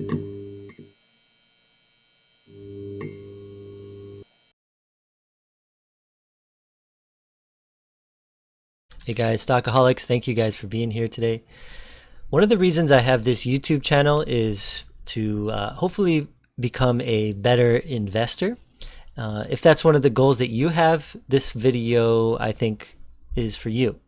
Hey guys, Stockaholics, thank you guys for being here today. One of the reasons I have this YouTube channel is to hopefully become a better investor. If that's one of the goals that you have, this video I think is for you.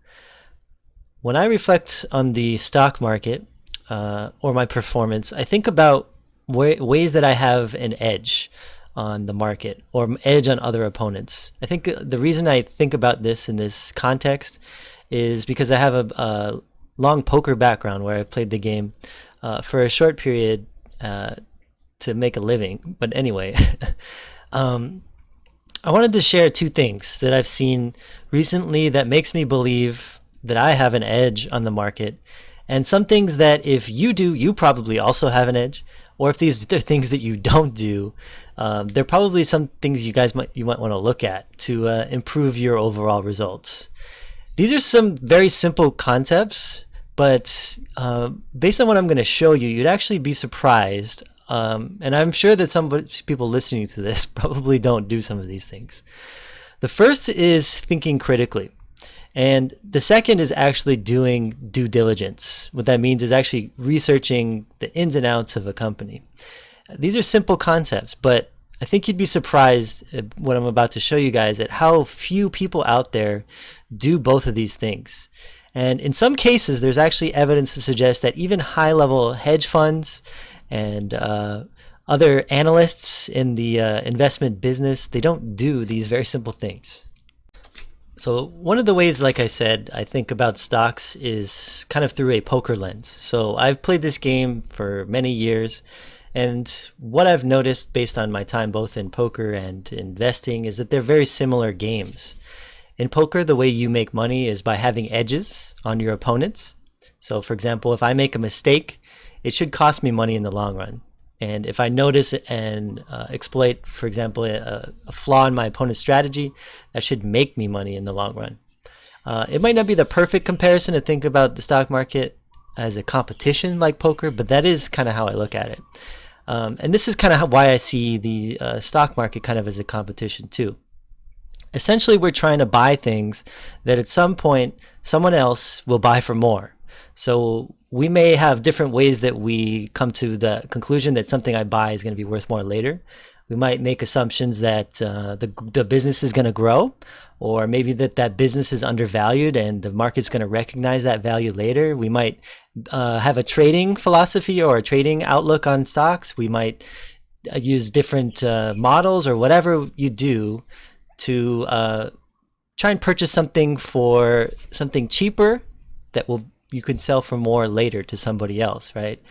When I reflect on the stock market or my performance, I think about ways that I have an edge on the market or edge on other opponents. I think the reason I think about this in this context is because I have a long poker background where I've played the game for a short period to make a living. But anyway, I wanted to share two things that I've seen recently that makes me believe that I have an edge on the market, and some things that if you do, you probably also have an edge. Or if these are things that you don't do, there are probably some things you might want to look at to improve your overall results. These are some very simple concepts, but based on what I'm going to show you, you'd actually be surprised. And I'm sure that some people listening to this probably don't do some of these things. The first is thinking critically. And the second is actually doing due diligence. What that means is actually researching the ins and outs of a company. These are simple concepts, but I think you'd be surprised at what I'm about to show you guys at how few people out there do both of these things. And in some cases, there's actually evidence to suggest that even high-level hedge funds and other analysts in the investment business, they don't do these very simple things. So one of the ways, like I said, I think about stocks is kind of through a poker lens. So I've played this game for many years, and what I've noticed based on my time both in poker and investing is that they're very similar games. In poker, the way you make money is by having edges on your opponents. So for example, if I make a mistake, it should cost me money in the long run. And if I notice and exploit, for example, a flaw in my opponent's strategy, that should make me money in the long run. It might not be the perfect comparison to think about the stock market as a competition like poker, but that is kind of how I look at it. And this is kind of why I see the stock market kind of as a competition too. Essentially, we're trying to buy things that at some point someone else will buy for more. So we may have different ways that we come to the conclusion that something I buy is going to be worth more later. We might make assumptions that the business is going to grow, or maybe that business is undervalued and the market's going to recognize that value later. We might have a trading philosophy or a trading outlook on stocks. We might use different models or whatever you do to try and purchase something for something cheaper that you can sell for more later to somebody else, right?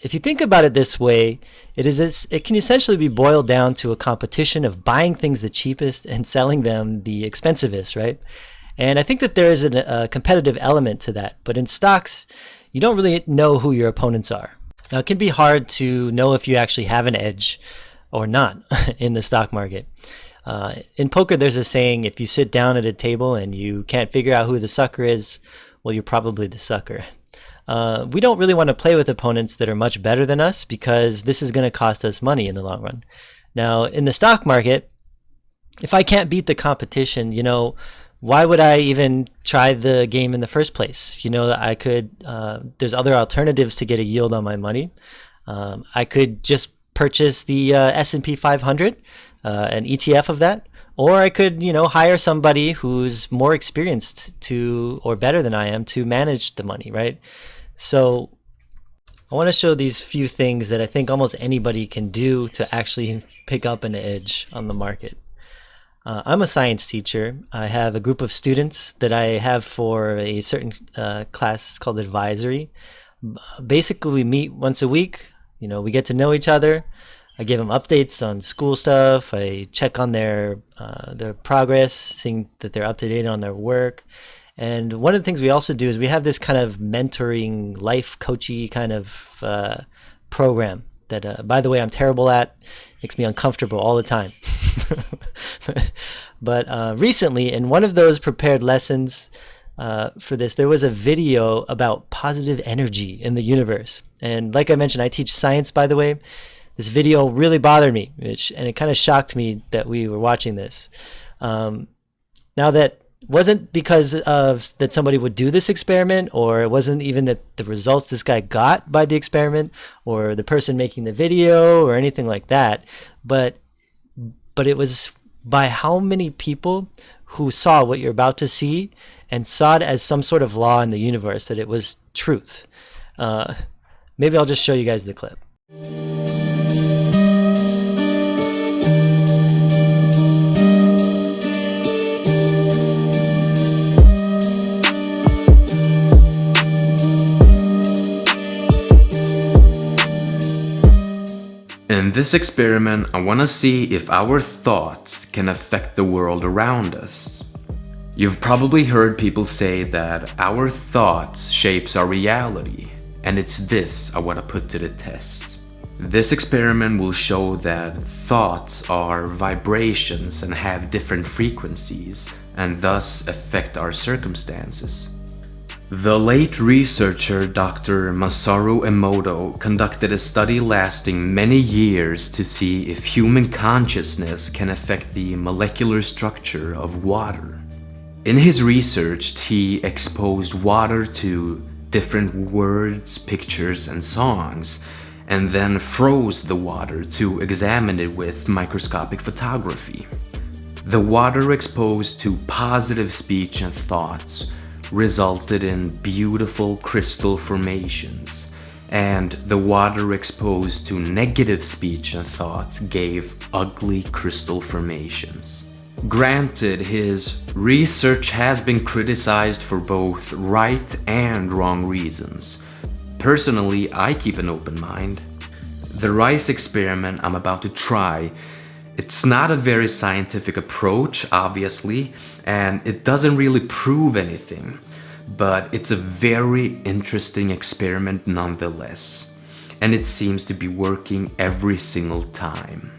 If you think about it this way, it can essentially be boiled down to a competition of buying things the cheapest and selling them the expensivest, right? And I think that there is a competitive element to that. But in stocks, you don't really know who your opponents are. Now, it can be hard to know if you actually have an edge or not in the stock market. In poker, there's a saying, if you sit down at a table and you can't figure out who the sucker is, well, you're probably the sucker. We don't really want to play with opponents that are much better than us because this is going to cost us money in the long run. Now, in the stock market, if I can't beat the competition, why would I even try the game in the first place? That I could, there's other alternatives to get a yield on my money. I could just purchase the S&P 500, an ETF of that. Or I could, hire somebody who's more experienced or better than I am to manage the money, right? So I want to show these few things that I think almost anybody can do to actually pick up an edge on the market. I'm a science teacher. I have a group of students that I have for a certain class called advisory. Basically, we meet once a week. We get to know each other. I give them updates on school stuff. I check on their progress, seeing that they're up to date on their work. And one of the things we also do is we have this kind of mentoring, life coachy kind of program that, by the way, I'm terrible at. Makes me uncomfortable all the time. But recently, in one of those prepared lessons, for this. There was a video about positive energy in the universe. And like I mentioned, I teach science, by the way. This video really bothered me, and it kind of shocked me that we were watching this. Now that wasn't because of that somebody would do this experiment, or it wasn't even that the results this guy got by the experiment, or the person making the video, or anything like that. But it was by how many people who saw what you're about to see and saw it as some sort of law in the universe, that it was truth. Maybe I'll just show you guys the clip. In this experiment, I want to see if our thoughts can affect the world around us. You've probably heard people say that our thoughts shapes our reality, and it's this I want to put to the test. This experiment will show that thoughts are vibrations and have different frequencies, and thus affect our circumstances. The late researcher Dr. Masaru Emoto conducted a study lasting many years to see if human consciousness can affect the molecular structure of water. In his research, he exposed water to different words, pictures, and songs, and then froze the water to examine it with microscopic photography. The water exposed to positive speech and thoughts resulted in beautiful crystal formations, and the water exposed to negative speech and thoughts gave ugly crystal formations. Granted, his research has been criticized for both right and wrong reasons. Personally, I keep an open mind. The rice experiment I'm about to try, it's not a very scientific approach, obviously, and it doesn't really prove anything, but it's a very interesting experiment nonetheless, and it seems to be working every single time.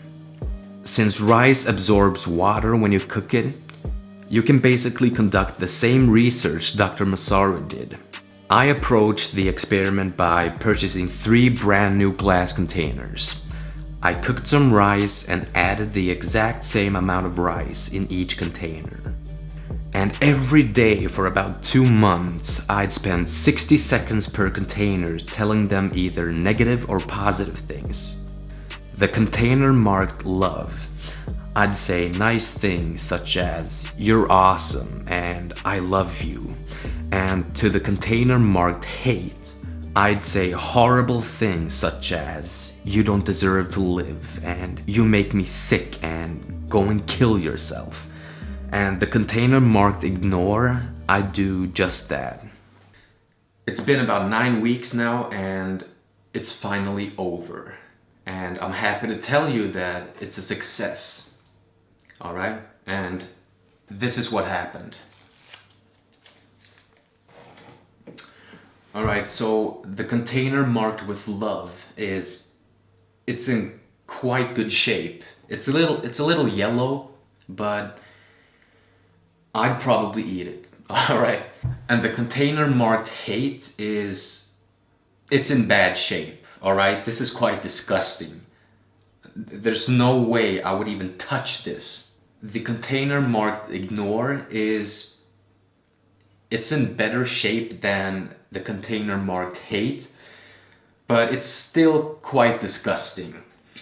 Since rice absorbs water when you cook it, you can basically conduct the same research Dr. Masaru did. I approached the experiment by purchasing 3 brand new glass containers. I cooked some rice and added the exact same amount of rice in each container. And every day for about 2 months, I'd spend 60 seconds per container telling them either negative or positive things. The container marked love. I'd say nice things such as, "You're awesome" and "I love you." And to the container marked hate, I'd say horrible things such as, "You don't deserve to live" and "You make me sick" and "Go and kill yourself." And the container marked ignore, I do just that. It's been about 9 weeks now, and it's finally over. And I'm happy to tell you that it's a success. Alright? And this is what happened. Alright, so the container marked with love it's in quite good shape. It's a little yellow, but I'd probably eat it. Alright. And the container marked hate it's in bad shape. Alright, this is quite disgusting. There's no way I would even touch this. The container marked ignore it's in better shape than the container marked hate, but it's still quite disgusting.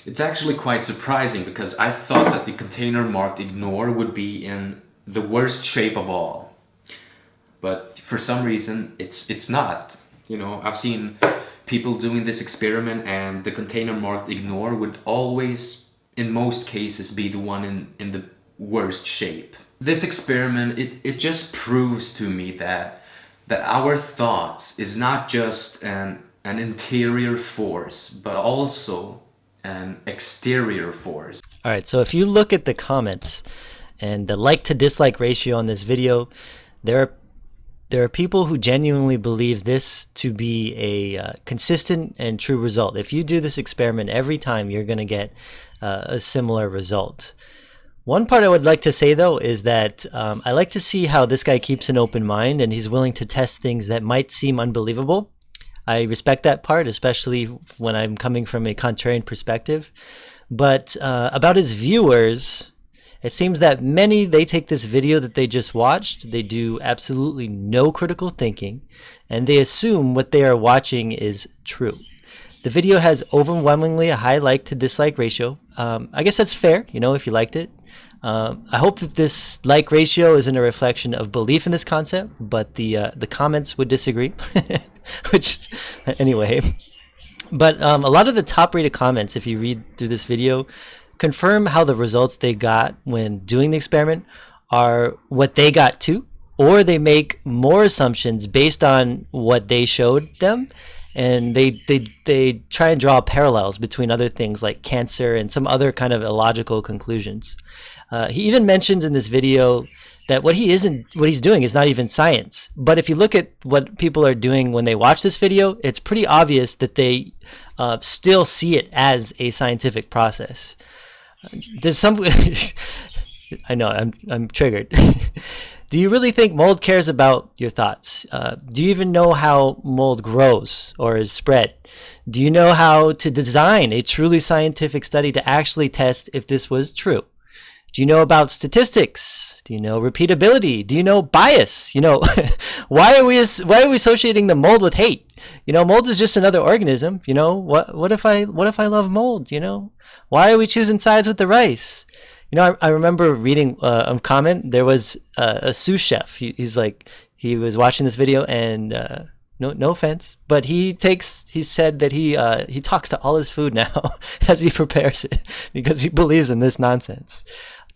It's actually quite surprising because I thought that the container marked ignore would be in the worst shape of all. But for some reason, it's not. You know, I've seen people doing this experiment and the container marked ignore would always, in most cases, be the one in the worst shape. This experiment, it just proves to me that our thoughts is not just an interior force, but also an exterior force. All right, so if you look at the comments and the like to dislike ratio on this video, there are people who genuinely believe this to be a consistent and true result. If you do this experiment every time, you're going to get a similar result. One part I would like to say, though, is that I like to see how this guy keeps an open mind and he's willing to test things that might seem unbelievable. I respect that part, especially when I'm coming from a contrarian perspective. But about his viewers, it seems that many, they take this video that they just watched, they do absolutely no critical thinking, and they assume what they are watching is true. The video has overwhelmingly a high like to dislike ratio. I guess that's fair, if you liked it. I hope that this like ratio isn't a reflection of belief in this concept, but the comments would disagree. Which, anyway. But a lot of the top rated comments, if you read through this video, confirm how the results they got when doing the experiment are what they got too, or they make more assumptions based on what they showed them, and they try and draw parallels between other things like cancer and some other kind of illogical conclusions. He even mentions in this video that what he's doing is not even science. But if you look at what people are doing when they watch this video, it's pretty obvious that they still see it as a scientific process. There's some. I know I'm triggered. Do you really think mold cares about your thoughts? Do you even know how mold grows or is spread? Do you know how to design a truly scientific study to actually test if this was true? Do you know about statistics? Do you know repeatability? Do you know bias? Why are we associating the mold with hate? Mold is just another organism. What if I love mold? Why are we choosing sides with the rice? I remember reading a comment. There was a sous chef. He was watching this video and no offense, but he said that he talks to all his food now as he prepares it because he believes in this nonsense.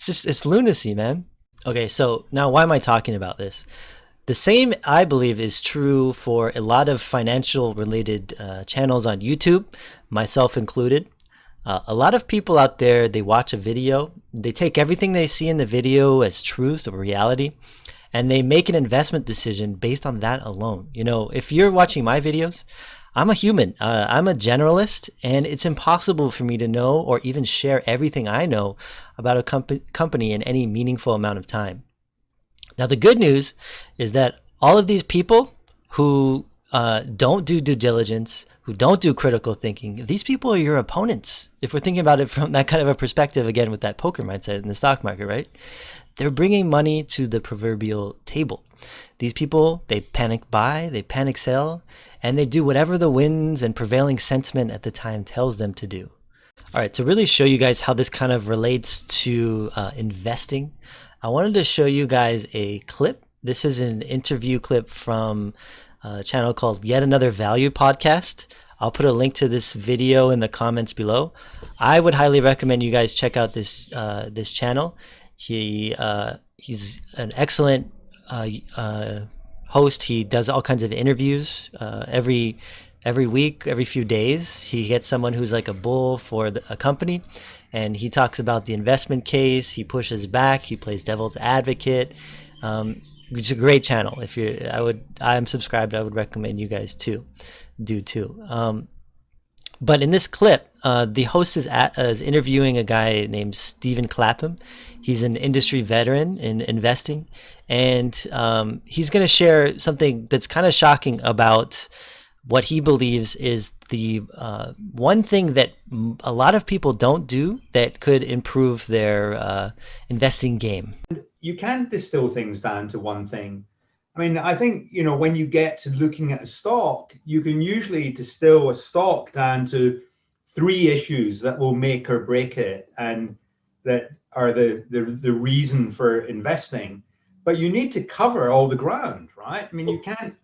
It's lunacy, man. Okay, so now why am I talking about this? The same, I believe, is true for a lot of financial related channels on YouTube, myself included. A lot of people out there, they watch a video, they take everything they see in the video as truth or reality, and they make an investment decision based on that alone. If you're watching my videos, I'm a human. I'm a generalist, and it's impossible for me to know or even share everything I know about a company in any meaningful amount of time. Now, the good news is that all of these people who don't do due diligence, who don't do critical thinking, these people are your opponents. If we're thinking about it from that kind of a perspective, again, with that poker mindset in the stock market, right? They're bringing money to the proverbial table. These people, they panic buy, they panic sell, and they do whatever the winds and prevailing sentiment at the time tells them to do. All right, to really show you guys how this kind of relates to investing, I wanted to show you guys a clip. This is an interview clip from a channel called Yet Another Value Podcast. I'll put a link to this video in the comments below. I would highly recommend you guys check out this channel. He's an excellent host. He does all kinds of interviews every week, every few days. He gets someone who's like a bull for a company, and he talks about the investment case. He pushes back. He plays devil's advocate. It's a great channel. I'm subscribed. I would recommend you guys do too. But in this clip, the host is interviewing a guy named Stephen Clapham. He's an industry veteran in investing, and he's going to share something that's kind of shocking about what he believes is the one thing that a lot of people don't do that could improve their investing game. You can distill things down to one thing. I mean, I think, when you get to looking at a stock, you can usually distill a stock down to 3 issues that will make or break it and that are the reason for investing. But you need to cover all the ground, right? I mean, you can't.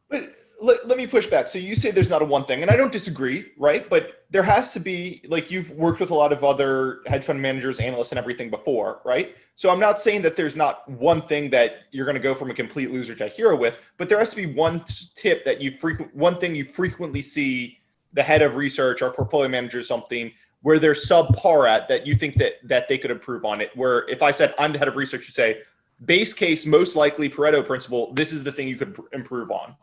But let me push back. So you say there's not a one thing, and I don't disagree, right? But there has to be, like, you've worked with a lot of other hedge fund managers, analysts, and everything before, right? So I'm not saying that there's not one thing that you're going to go from a complete loser to a hero with, but there has to be one tip that one thing you frequently see the head of research or portfolio manager something where they're subpar at that you think that they could improve on it. Where if I said I'm the head of research, you say base case, most likely Pareto principle, this is the thing you could improve on.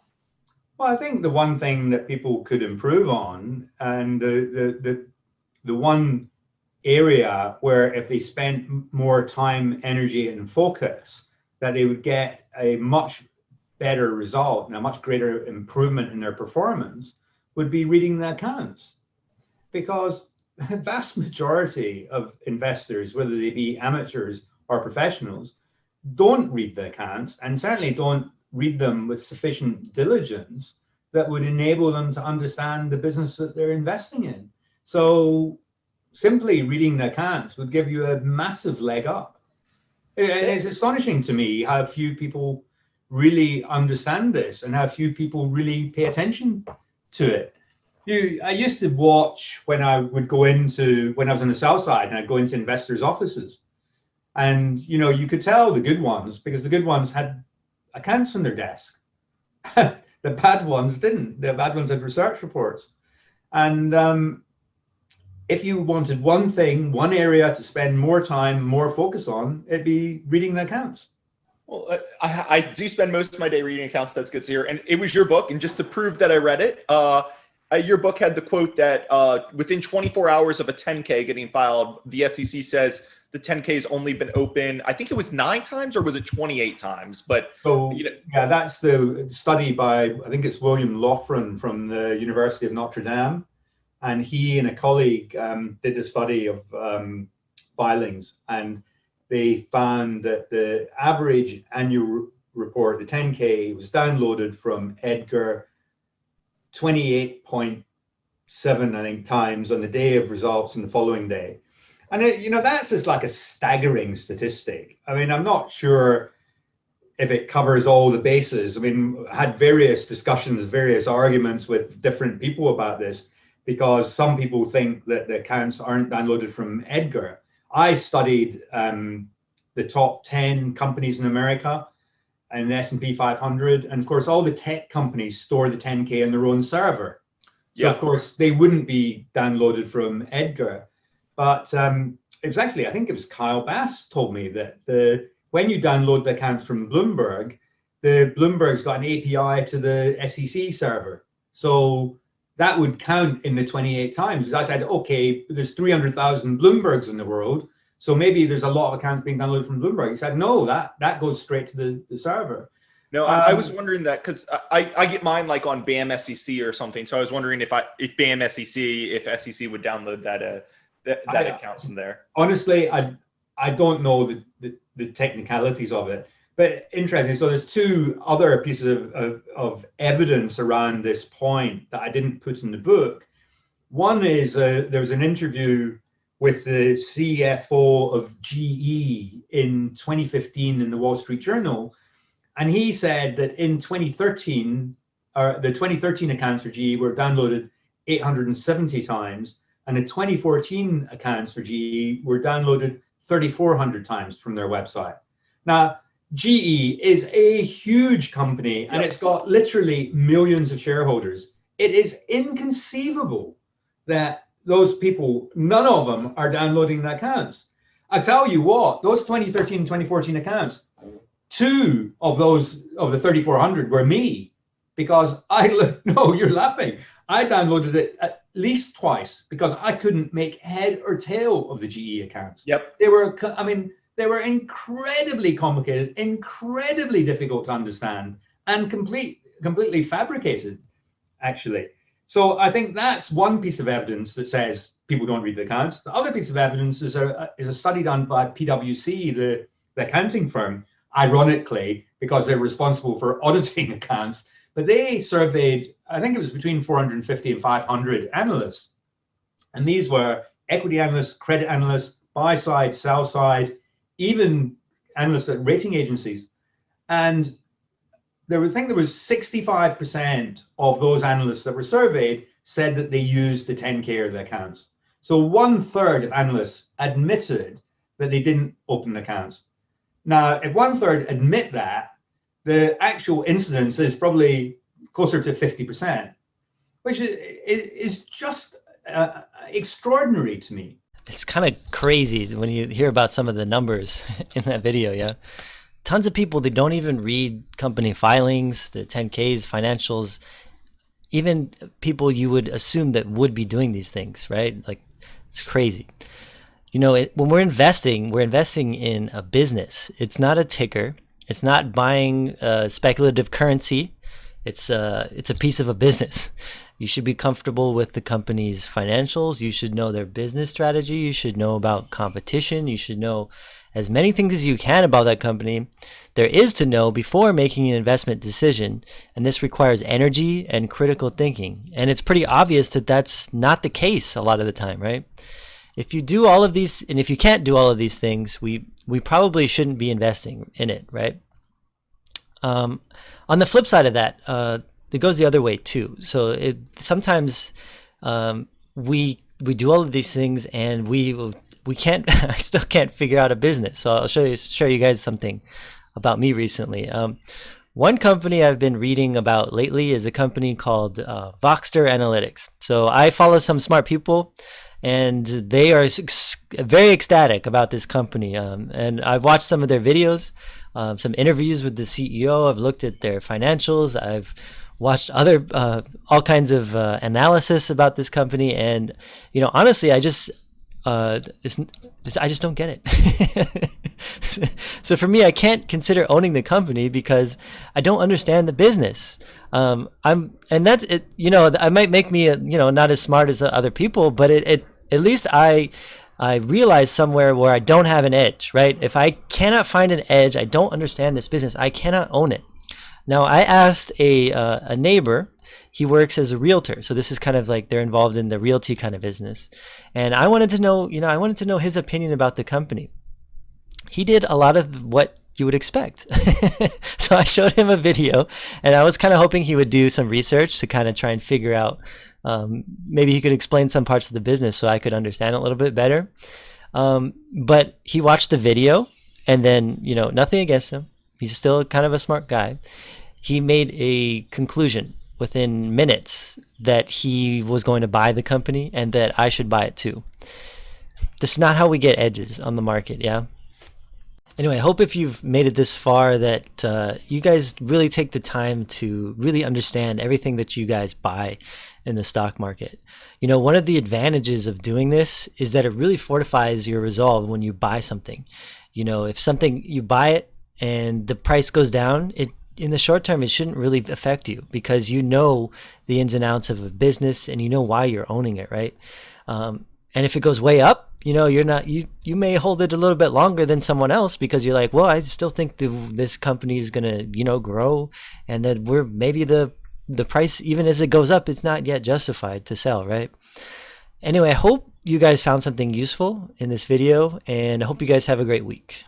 Well, I think the one thing that people could improve on, and the one area where if they spent more time, energy, and focus, that they would get a much better result and a much greater improvement in their performance would be reading the accounts. Because the vast majority of investors, whether they be amateurs or professionals, don't read the accounts, and certainly don't read them with sufficient diligence that would enable them to understand the business that they're investing in. So simply reading the accounts would give you a massive leg up. And it's astonishing to me how few people really understand this and how few people really pay attention to it. I used to watch when I was on the sell side and I'd go into investors' offices. And, you could tell the good ones because the good ones had accounts on their desk. The bad ones didn't. The bad ones had research reports. And if you wanted one thing, one area to spend more time, more focus on, it'd be reading the accounts. Well, I do spend most of my day reading accounts. That's good to hear. And it was your book. And just to prove that I read it, your book had the quote that within 24 hours of a 10K getting filed, the SEC says the 10K has only been open. I think it was 9 times or was it 28 times? But yeah, that's the study by, I think it's William Loughran from the University of Notre Dame. And he and a colleague did a study of filings, and they found that the average annual report, the 10K, was downloaded from Edgar 28.7, I think, times on the day of results and the following day. And that's just like a staggering statistic. I mean, I'm not sure if it covers all the bases. I mean, I had various discussions, various arguments with different people about this, because some people think that the accounts aren't downloaded from Edgar. I studied the top 10 companies in America and the S&P 500. And of course, all the tech companies store the 10K on their own server. So of course, they wouldn't be downloaded from Edgar. But it was actually, I think it was Kyle Bass told me that when you download the accounts from Bloomberg, Bloomberg's got an API to the SEC server. So that would count in the 28 times. I said, okay, there's 300,000 Bloombergs in the world, so maybe there's a lot of accounts being downloaded from Bloomberg. He said, no, that goes straight to the server. No, I was wondering that because I get mine like on BAM SEC or something. So I was wondering if BAM SEC, if SEC would download that account from there. Honestly, I don't know the technicalities of it. But interesting. So there's 2 other pieces of evidence around this point that I didn't put in the book. One is there was an interview with the CFO of GE in 2015 in the Wall Street Journal, and he said that in 2013, the 2013 accounts for GE were downloaded 870 times, and the 2014 accounts for GE were downloaded 3,400 times from their website. Now, GE is a huge company and it's got literally millions of shareholders. It is inconceivable that those people, none of them are downloading the accounts. I tell you what, those 2013 and 2014 accounts, 2 of the 3,400 were me, because no, you're laughing. I downloaded it at least twice because I couldn't make head or tail of the GE accounts. They were incredibly complicated, incredibly difficult to understand, and completely fabricated, actually. So I think that's one piece of evidence that says people don't read the accounts. The other piece of evidence is a study done by PwC, the accounting firm, ironically, because they're responsible for auditing accounts. But they surveyed, I think it was between 450 and 500 analysts. And these were equity analysts, credit analysts, buy side, sell side, even analysts at rating agencies. And there was 65% of those analysts that were surveyed said that they used the 10K of the accounts. So 1/3 of analysts admitted that they didn't open accounts. Now, if 1/3 admit that, the actual incidence is probably closer to 50%, which is just extraordinary to me. It's kind of crazy when you hear about some of the numbers in that video, yeah? Tons of people, they don't even read company filings, the 10Ks, financials, even people you would assume that would be doing these things, right? Like, it's crazy. when we're investing in a business. It's not a ticker. It's not buying speculative currency. It's a piece of a business. You should be comfortable with the company's financials. You should know their business strategy. You should know about competition. You should know as many things as you can about that company there is to know before making an investment decision. And this requires energy and critical thinking. And it's pretty obvious that that's not the case a lot of the time, right? If you do all of these, and if you can't do all of these things, we probably shouldn't be investing in it, right? On the flip side of that, it goes the other way too. So sometimes we do all of these things and we can't. I still can't figure out a business. So I'll show you guys something about me recently. One company I've been reading about lately is a company called Voxter Analytics. So I follow some smart people, and they are very ecstatic about this company. And I've watched some of their videos, some interviews with the CEO. I've looked at their financials. I've watched other all kinds of analysis about this company, and honestly, I just don't get it. So for me, I can't consider owning the company because I don't understand the business. I might make me not as smart as other people, but at least I realize somewhere where I don't have an edge, right? If I cannot find an edge, I don't understand this business, I cannot own it. Now, I asked a neighbor. He works as a realtor, so this is kind of like they're involved in the realty kind of business. And I wanted to know, his opinion about the company. He did a lot of what you would expect. So I showed him a video, and I was kind of hoping he would do some research to kind of try and figure out, maybe he could explain some parts of the business so I could understand it a little bit better. But he watched the video, and then, nothing against him. He's still kind of a smart guy. He made a conclusion within minutes that he was going to buy the company and that I should buy it too. This is not how we get edges on the market, yeah? Anyway, I hope if you've made it this far that you guys really take the time to really understand everything that you guys buy in the stock market. One of the advantages of doing this is that it really fortifies your resolve when you buy something. If something, you buy it and the price goes down, in the short term, it shouldn't really affect you because you know the ins and outs of a business and you know why you're owning it, right? And if it goes way up, you may hold it a little bit longer than someone else because you're like, well, I still think this company is gonna, grow, and that maybe the price, even as it goes up, it's not yet justified to sell, right? Anyway, I hope you guys found something useful in this video, and I hope you guys have a great week.